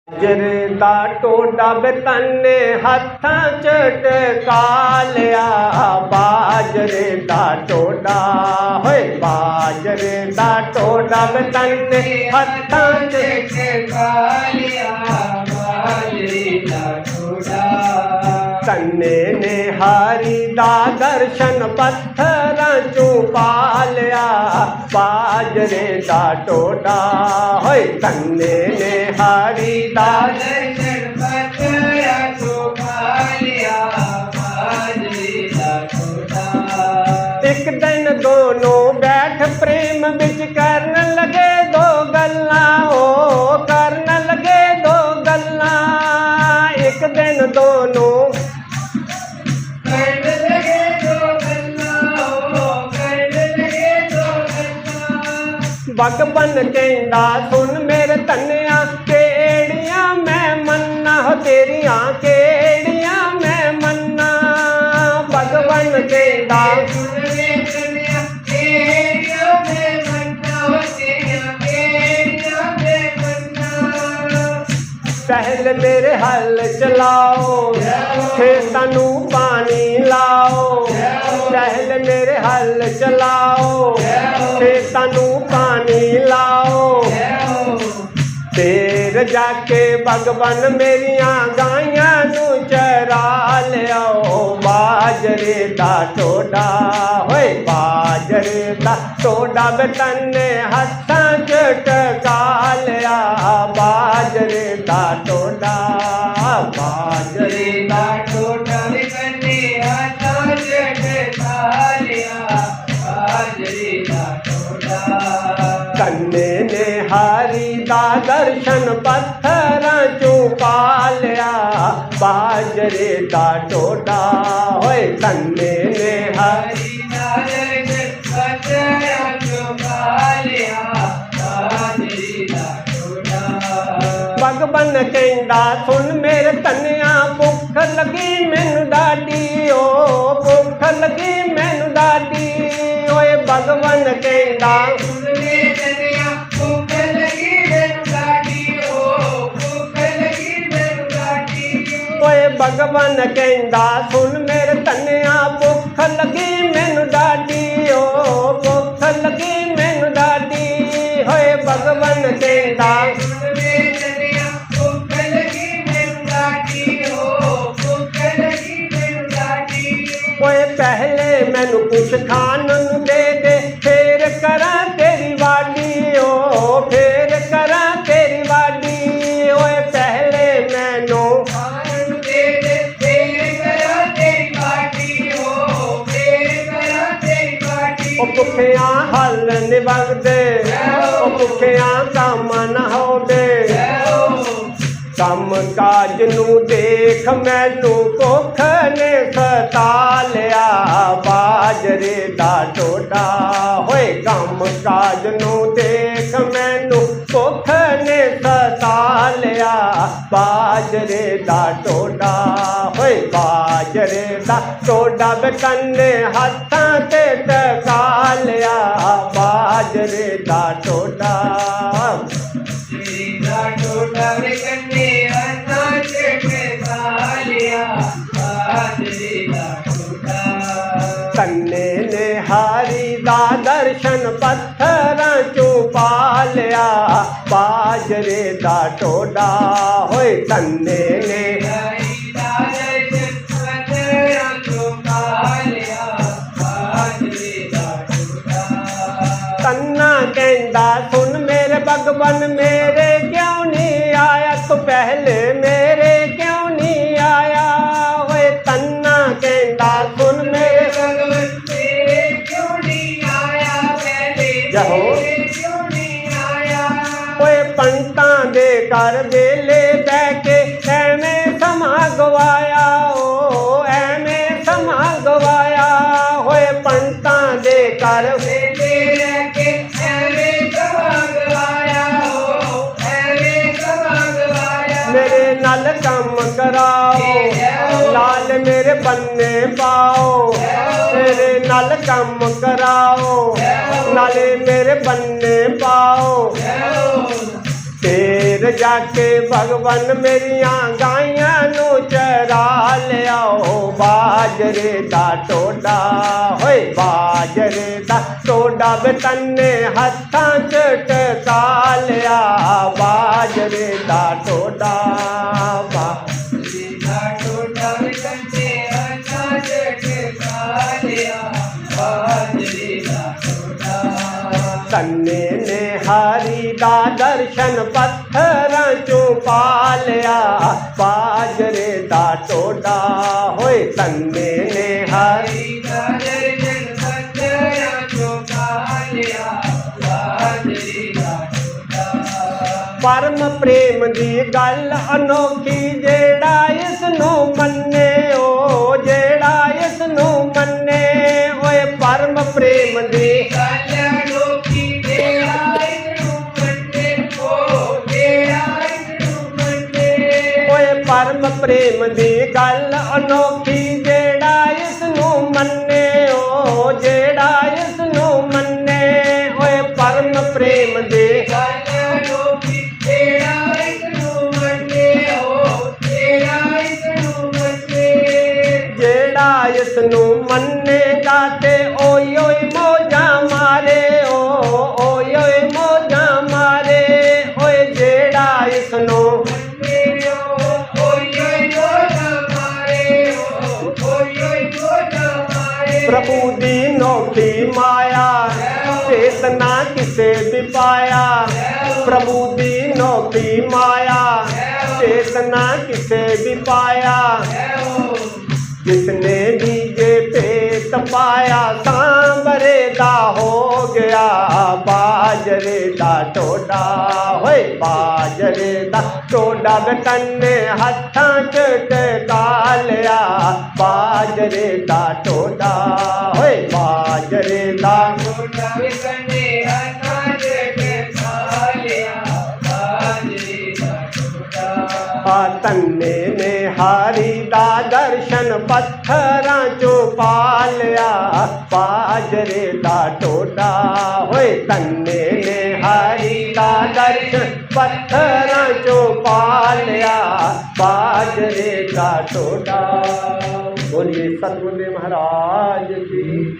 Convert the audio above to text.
बाजरे दा टोडा तन्ने हत्थां च टका लिया। बाजरे दा टोडा होए बाजरे दा टोडा तन्ने हत्थां च टका लिया। बाजरे दा टोडा तन्ने ने हारी दा दर्शन पत्थरां चों पा लिया। बाजरे दा टोडा होए तन्ने ने हारी दा दर्शन पत्थरां चों पा लिया। बाजरे दा टोडा एक दिन दोनों बैठ प्रेम बिच करन लगे दो गल्लां। ओ करन लगे दो गल्लां। एक दिन दोनों भगवन कहंदा सुन मेरे धनिया केड़ियां मैं मन्ना हो तेरियां केड़ियां मैं मन्ना। भगवन कहंदा सुन मेरे धनिया केड़ियां मैं मन्ना हो तेरियां केड़ियां मैं मन्ना। पहले मेरे हल चलाओ खेतां नूं पानी लाओ। पहले मेरे हल चलाओ खेतां नूं पानी लाओ। फिर जाके भगवन मेरियां गाइयां नूं चरा लियाओ। बाजरे दा टोडा होए बाजरे दा टोडा तन्ने हत्थां च टका लिया। बाजरे दा टोडा बाजरे दा टोडा तन्ने हत्थां च टका लिया। बाजरे दा टोडा तन्ने ने हारी दा दर्शन पत्थरां चों पा लिया। बाजरे दा टोडा होए तन्ने ने हारी दा दर्शन पत्थरां चों पा लिया। बाजरे दा टोडा भगवन कहंदा सुन मेरे धनिया भुख लगी मैनू डाडी। ओ भुख लगी मैनू डाडी। ओए भगवन कहंदा सुन मेरे धनिया भुख लगी मैनू डाडी। ओ भुख लगी मैनू डाडी। ओए भगवन कहंदा सुन मेरे धनिया भुख लगी मैनू डाडी। ओ भुख लगी मैनू डाडी। होए भगवन कहंदा सुन मेरे धनिया भुख लगी मैनू डाडी। ओ भुख लगी मैनू डाडी। ओए पहले मैनू कुछ खान नूं दे दे फिर करा तेरी वाडी। ओ फिर करा तेरी वाडी। ओए पहले मैनू खान नूं दे दे फिर करा तेरी वाडी। ओ फिर करा तेरी वाडी। ओ भुखियां हल नहीं वगदे ओ भुखियां काम ना होवे। कम काज नूं देख मैनू भुख ने सता लिया। बाजरे दा टोडा होए कम काज नूं देख मैनू भुख ने सता लिया। बाजरे दा टोडा होए बाजरे दा टोडा तन्ने हत्थां ते टका लिया। बाजरे दा टोडा टोडा तन्ने हत्थां ते टका लिया। बाजरे दा टोडा तन्ने ने हारी दा दर्शन पत्थरां चों पा लिया। बाजरे दा टोडा होए तन्ने ने हारी दा दर्शन पत्थरां चों पा लिया। बाजरे दा टोडा तन्ना कहंदा सुन मेरे भगवन मेरे क्यों नहीं आया तू पहले मेरे क्यों नहीं आया। होए तन्ना कहंदा सुन मेरे भगवन मेरे क्यों नहीं आया पहले मेरे क्यों नहीं आया। होए पंतां दे घर वेले बह के एवें समां गवाया। ओ एवें समां गवाया। होए पंतां दे घर वेले रह के एवें समां गवाया। ओ एवें समां गवाया। मेरे नाल कम कराओ लाल मेरे बन्ने पाओ। मेरे नाल कम कराओ नाले मेरे बन्ने पाओ। ਫੇਰ ਜਾ ਕੇ ਭਗਵਾਨ ਮੇਰੀਆਂ ਗਾਈਆਂ ਨੂੰ ਚਰਾ ਲਿਆਓ ਬਾਜਰੇ ਦਾ ਟੋਡਾ ਹੋਏ ਬਾਜਰੇ ਦਾ ਟੋਡਾ ਵੇ ਤੰਨੇ ਹੱਥਾਂ 'ਚ ਟਕਾ ਲਿਆ ਬਾਜਰੇ ਦਾ ਟੋਡਾ ਬਾਜਰੇ ਦਾ ਟੋਡਾ ਵੇ ਤੰਨੇ ਹੱਥਾਂ 'ਚ ਟਕਾ ਲਿਆ ਬਾਜਰੇ ਦਾ ਟੋਡਾ ਤੰਨੇ ਨੇ ਹਰੀ ਦਾ ਦਰਸ਼ਨ ਪੱਥਰਾਂ 'ਚੋਂ ਪਾ ਲਿਆ ਬਾਜਰੇ ਦਾ ਟੋਡਾ ਹੋਏ ਤੰਨੇ ਨੇ ਹਰੀ ਦਾ ਦਰਸ਼ਨ ਪੱਥਰਾਂ 'ਚੋਂ ਪਾ ਲਿਆ ਬਾਜਰੇ ਦਾ ਟੋਡਾ ਪਰਮ ਪ੍ਰੇਮ ਦੀ ਗੱਲ ਅਨੋਖੀ ਜਿਹੜਾ ਇਸ ਨੂੰ ਮੰਨੇ ਓ ਜਿਹੜਾ ਇਸ ਨੂੰ ਮੰਨੇ ਓਏ ਪਰਮ ਪ੍ਰੇਮ ਦੀ ਗੱਲ ਅਨੋਖੀ ਜਿਹੜਾ ਇਸ ਨੂੰ ਮੰਨੇ ਓ ਜਿਹੜਾ ਇਸ ਨੂੰ ਮੰਨੇ ਓਏ ਪਰਮ ਪ੍ਰੇਮ ਦੀ ਗੱਲ ਅਨੋਖੀ ਜਿਹੜਾ ਇਸ ਨੂੰ ਮੰਨੇ ਓ ਜਿਹੜਾ ਇਸ ਨੂੰ ਮੰਨੇ ਓਏ ਪਰਮ ਪ੍ਰੇਮ ਦੀ ਗੱਲ ਅਨੋਖੀ ਜਿਹੜਾ ਇਸ ਨੂੰ ਮੰਨੇ ਓ ਜਿਹੜਾ ਇਸ ਨੂੰ ਮੰਨੇ ਜਿਹੜਾ ਇਸ ਨੂੰ ਮੰਨੇਗਾ ਤੇ ਓਏ ਓਏ ਮੋਜਾਂ ਮਾਰੇ ਓ ਓਏ ਓਏ ਮੋਜਾਂ ਮਾਰੇ ਓਏ ਜਿਹੜਾ ਇਸ ਨੂੰ ਮੰਨੇ ਓ ਓਏ ਓਏ ਮੋਜਾਂ ਮਾਰੇ ਓ ਓਏ ਓਏ ਮੋਜਾਂ ਮਾਰੇ ਪ੍ਰਭੂ ਦੀ ਨੋਖੀ ਮਾਇਆ ਚੇਤਨਾ ਕਿਸੇ ਵੀ ਪਾਇਆ ਪ੍ਰਭੂ ਦੀ ਨੋਖੀ ਮਾਇਆ ਚੇਤਨਾ ਕਿਸੇ ਵੀ ਪਾਇਆ जिसने भी ये पेट पाया सांबरे दा हो गया बाजरे दा टोडा होए बाजरे दा टोडा तन्ने हत्थां च टका लिया बाजरे दा टोडा होए बाजरे दा टोडा तन्ने हत्थां च टका लिया बाजरे दा टोडा तन्ने ने हरी दा दर्शन पत्थरां चों पा लिया बाजरे दा टोडा होए तन्ने ने हरी दा दर्शन पत्थरां चों पा लिया बाजरे दा टोडा। बोलिए सतगुरु महाराज की।